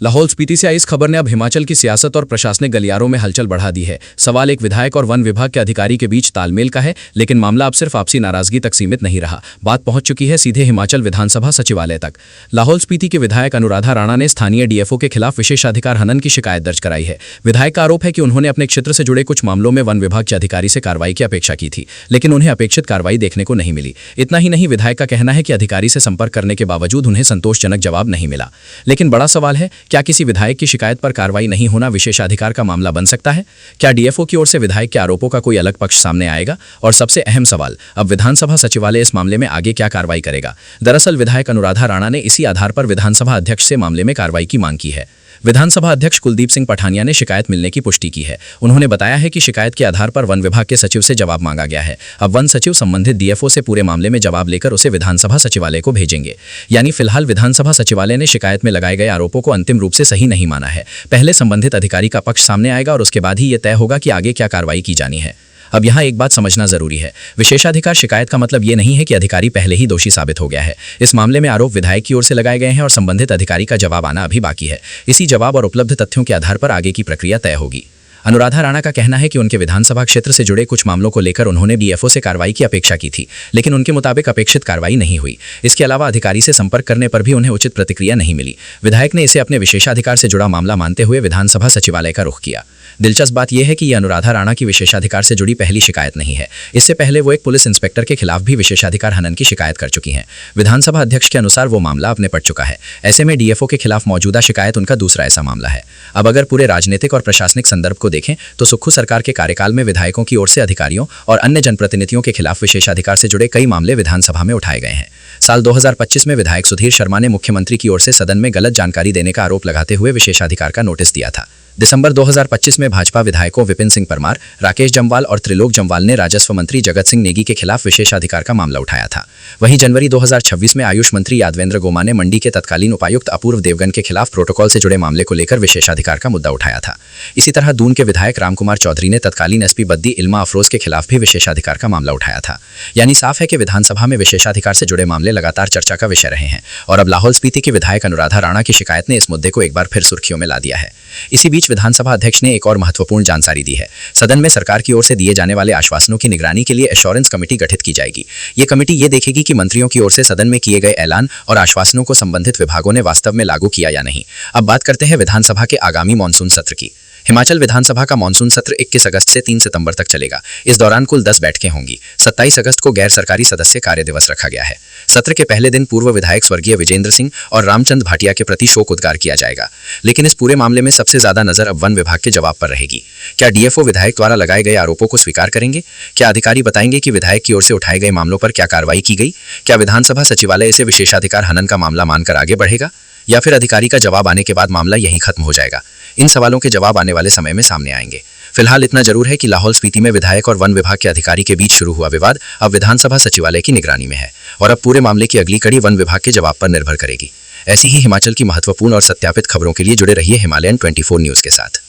लाहौल स्पीति से आई इस खबर ने अब हिमाचल की सियासत और प्रशासनिक गलियारों में हलचल बढ़ा दी है। सवाल एक विधायक और वन विभाग के अधिकारी के बीच तालमेल का है, लेकिन मामला अब सिर्फ आपसी नाराजगी तक सीमित नहीं रहा। बात पहुंच चुकी है सीधे हिमाचल विधानसभा सचिवालय तक। लाहौल स्पीति के विधायक अनुराधा राणा ने स्थानीय डीएफओ के खिलाफ विशेषाधिकार हनन की शिकायत दर्ज कराई है। विधायक का आरोप है कि उन्होंने अपने क्षेत्र से जुड़े कुछ मामलों में वन विभाग के अधिकारी से कार्रवाई की अपेक्षा की थी, लेकिन उन्हें अपेक्षित कार्रवाई देखने को नहीं मिली। इतना ही नहीं, विधायक का कहना है कि अधिकारी से संपर्क करने के बावजूद उन्हें संतोषजनक जवाब नहीं मिला। लेकिन बड़ा सवाल है, क्या किसी विधायक शिकायत पर कार्रवाई नहीं होना विशेषाधिकार का मामला बन सकता है? क्या डीएफओ की ओर से विधायक के आरोपों का कोई अलग पक्ष सामने आएगा? और सबसे अहम सवाल, अब विधानसभा सचिवालय इस मामले में आगे क्या कार्रवाई करेगा? दरअसल विधायक अनुराधा राणा ने इसी आधार पर विधानसभा अध्यक्ष से मामले में कार्रवाई की मांग की है। विधानसभा अध्यक्ष कुलदीप सिंह पठानिया ने शिकायत मिलने की पुष्टि की है। उन्होंने बताया है कि शिकायत के आधार पर वन विभाग के सचिव से जवाब मांगा गया है। अब वन सचिव संबंधित डीएफओ से पूरे मामले में जवाब लेकर उसे विधानसभा सचिवालय को भेजेंगे। यानी फिलहाल विधानसभा सचिवालय ने शिकायत में लगाए गए आरोपों को अंतिम रूप से सही नहीं माना है। पहले संबंधित अधिकारी का पक्ष सामने आएगा और उसके बाद ही ये तय होगा कि आगे क्या कार्रवाई की जानी है। अब यहाँ एक बात समझना जरूरी है, विशेषाधिकार शिकायत का मतलब ये नहीं है कि अधिकारी पहले ही दोषी साबित हो गया है। इस मामले में आरोप विधायक की ओर से लगाए गए हैं और संबंधित अधिकारी का जवाब आना अभी बाकी है। इसी जवाब और उपलब्ध तथ्यों के आधार पर आगे की प्रक्रिया तय होगी। अनुराधा राणा का कहना है कि उनके विधानसभा क्षेत्र से जुड़े कुछ मामलों को लेकर उन्होंने डीएफओ से कार्रवाई की अपेक्षा की थी, लेकिन उनके मुताबिक अपेक्षित कार्रवाई नहीं हुई। इसके अलावा अधिकारी से संपर्क करने पर भी उन्हें उचित प्रतिक्रिया नहीं मिली। विधायक ने इसे अपने विशेषाधिकार से जुड़ा मामला मानते हुए विधानसभा सचिवालय का रुख किया। दिलचस्प बात यह है कि यह अनुराधा राणा की विशेषाधिकार से जुड़ी पहली शिकायत नहीं है। इससे पहले वो एक पुलिस इंस्पेक्टर के खिलाफ भी विशेषाधिकार हनन की शिकायत कर चुकी हैं। विधानसभा अध्यक्ष के अनुसार वो मामला अब निपट चुका है। ऐसे में डीएफओ के खिलाफ मौजूदा शिकायत उनका दूसरा ऐसा मामला है। अब अगर पूरे राजनीतिक और प्रशासनिक संदर्भ को देखें तो सुक्खू सरकार के कार्यकाल में विधायकों की ओर से अधिकारियों और अन्य जनप्रतिनिधियों के खिलाफ विशेषाधिकार से जुड़े कई मामले विधानसभा में उठाए गए हैं। साल 2025 में विधायक सुधीर शर्मा ने मुख्यमंत्री की ओर से सदन में गलत जानकारी देने का आरोप लगाते हुए विशेषाधिकार का नोटिस दिया था। दिसंबर 2025 में भाजपा विधायकों विपिन सिंह परमार, राकेश जम्वाल और त्रिलोक जम्वाल ने राजस्व मंत्री जगत सिंह नेगी के खिलाफ विशेषाधिकार का मामला उठाया था। वहीं जनवरी 2026 में आयुष मंत्री यादवेंद्र गोमा ने मंडी के तत्कालीन उपायुक्त अपूर्व देवगन के खिलाफ प्रोटोकॉल से जुड़े मामले को लेकर विशेषाधिकार का मुद्दा उठाया था। इसी तरह दून के विधायक रामकुमार चौधरी ने तत्कालीन एसपी बद्दी इल्मा अफरोज के खिलाफ भी विशेषाधिकार का मामला उठाया था। यानी साफ है कि विधानसभा में विशेषाधिकार से जुड़े मामले लगातार चर्चा का विषय रहे हैं और अब लाहौल स्पीति के विधायक अनुराधा राणा की शिकायत ने इस मुद्दे को एक बार फिर सुर्खियों में ला दिया है। इसी बीच विधानसभा अध्यक्ष ने एक और महत्वपूर्ण जानकारी दी है। सदन में सरकार की ओर से दिए जाने वाले आश्वासनों की निगरानी के लिए एश्योरेंस कमेटी गठित की जाएगी। ये कमेटी ये देखेगी कि मंत्रियों की ओर से सदन में किए गए ऐलान और आश्वासनों को संबंधित विभागों ने वास्तव में लागू किया या नहीं। अब बात करते हैं विधानसभा के आगामी मानसून सत्र की। हिमाचल विधानसभा का मानसून सत्र 21 अगस्त से 3 सितंबर तक चलेगा। इस दौरान कुल 10 बैठकें होंगी। 27 अगस्त को गैर सरकारी सदस्य कार्य दिवस रखा गया है। सत्र के पहले दिन पूर्व विधायक स्वर्गीय विजेंद्र सिंह और रामचंद भाटिया के प्रति शोक उद्गार किया जाएगा। लेकिन इस पूरे मामले में सबसे ज्यादा नजर अब वन विभाग के जवाब पर रहेगी। क्या डीएफओ विधायक द्वारा लगाए गए आरोपों को स्वीकार करेंगे? क्या अधिकारी बताएंगे कि विधायक की ओर से उठाए गए मामलों पर क्या कार्रवाई की गई? क्या विधानसभा सचिवालय इसे विशेषाधिकार हनन का मामला मानकर आगे बढ़ेगा, या फिर अधिकारी का जवाब आने के बाद मामला यहीं खत्म हो जाएगा? इन सवालों के जवाब आने वाले समय में सामने आएंगे। फिलहाल इतना जरूर है कि लाहौल स्पीति में विधायक और वन विभाग के अधिकारी के बीच शुरू हुआ विवाद अब विधानसभा सचिवालय की निगरानी में है और अब पूरे मामले की अगली कड़ी वन विभाग के जवाब पर निर्भर करेगी। ऐसी ही हिमाचल की महत्वपूर्ण और सत्यापित खबरों के लिए जुड़े रहिए हिमालयन 24 न्यूज के साथ।